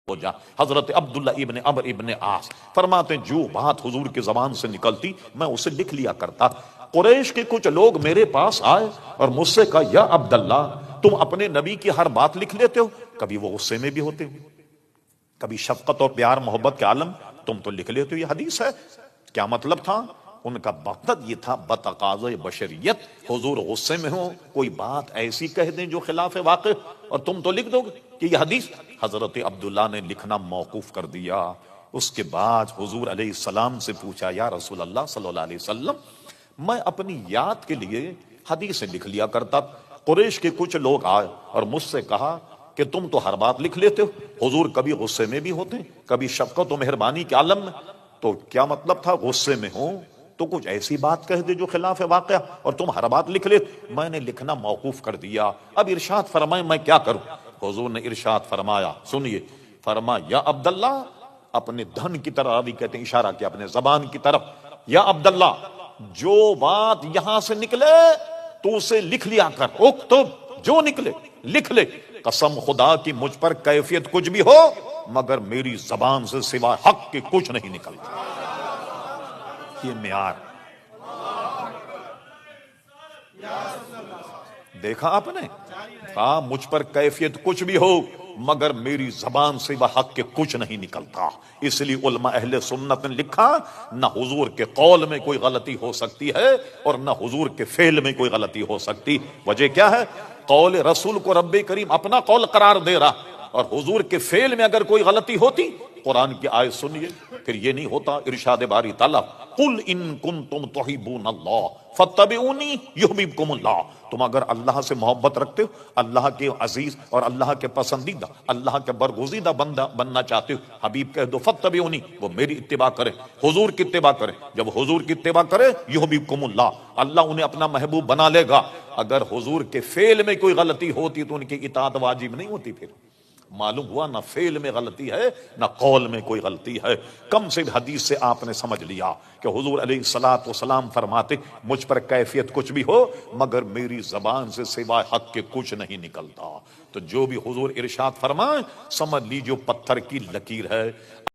ہو جا۔ حضرت عبداللہ ابن عمر ابن عاص فرماتے ہیں جو بات حضور کی زبان سے نکلتی میں اسے لکھ لیا کرتا۔ قریش کے کچھ لوگ میرے پاس آئے اور مجھ سے کہا یا عبداللہ تم اپنے نبی کی ہر بات لکھ لیتے ہو، کبھی وہ غصے میں بھی ہوتے ہو، کبھی شفقت اور پیار محبت کے عالم تم تو لکھ لیتے ہو۔ یہ حدیث ہے۔ کیا مطلب تھا ان کا؟ مقصد یہ تھا بتقاضۂ بشریت حضور غصے میں ہو، کوئی بات ایسی کہہ دیں جو خلاف واقع، اور تم تو لکھ دو گے کہ یہ حدیث۔ حضرت عبداللہ نے لکھنا موقوف کر دیا۔ اس کے بعد حضور علیہ السلام سے پوچھا یا رسول اللہ صلی اللہ علیہ وسلم میں اپنی یاد کے لیے حدیثیں لکھ لیا کرتا، قریش کے کچھ لوگ آئے اور مجھ سے کہا کہ تم تو ہر بات لکھ لیتے ہو، حضور کبھی غصے میں بھی ہوتے کبھی شفقت و مہربانی کے عالم میں، تو کیا مطلب تھا غصے میں ہو تو کچھ ایسی بات کہہ دے جو خلاف واقعہ اور تم ہر بات لکھ لیتے؟ میں نے لکھنا موقوف کر دیا۔ اب ارشاد فرمائے میں کیا کروں؟ حضور نے ارشاد فرمایا، سنیے، فرمایا یا عبداللہ اپنے دھن کی طرف، ابھی کہتے ہیں اشارہ کیا اپنے زبان کی طرف، یا عبداللہ جو بات یہاں سے نکلے تو اسے لکھ لیا کر، اکتب جو نکلے لکھ لے، قسم خدا کی مجھ پر کیفیت کچھ بھی ہو مگر میری زبان سے سوائے حق کے کچھ نہیں نکلتا۔ یہ معیار دیکھا آپ نے؟ کہا مجھ پر کیفیت کچھ بھی ہو مگر میری زبان سے وہ حق کے کچھ نہیں نکلتا۔ اس لیے علماء اہل سنت نے لکھا نہ حضور کے قول میں کوئی غلطی ہو سکتی ہے اور نہ حضور کے فعل میں کوئی غلطی ہو سکتی۔ وجہ کیا ہے؟ قول رسول کو رب کریم اپنا قول قرار دے رہا، اور حضور کے فعل میں اگر کوئی غلطی ہوتی، قرآن کی آیت سنیے پھر یہ نہیں ہوتا، ارشاد باری تعالیٰ قل ان کنتم تحبون اللہ فاتبعونی یحببکم اللہ، تم اگر اللہ سے محبت رکھتے ہو، اللہ کے عزیز اور اللہ کے پسندیدہ، اللہ کے برگزیدہ بندہ بننا چاہتے ہو، حبیب کہہ دو فاتبعونی، وہ میری اتباع کرے، حضور کی اتباع کرے۔ جب حضور کی اتباع کرے یحببکم اللہ، اللہ انہیں اپنا محبوب بنا لے گا۔ اگر حضور کے فعل میں کوئی غلطی ہوتی تو ان کی اطاعت واجب نہیں ہوتی۔ پھر معلوم ہوا نہ فعل میں غلطی ہے نہ قول میں کوئی غلطی ہے۔ کم سے حدیث سے آپ نے سمجھ لیا کہ حضور علیہ الصلوۃ والسلام فرماتے مجھ پر کیفیت کچھ بھی ہو مگر میری زبان سے سوائے حق کے کچھ نہیں نکلتا۔ تو جو بھی حضور ارشاد فرمائے سمجھ لیجیے پتھر کی لکیر ہے۔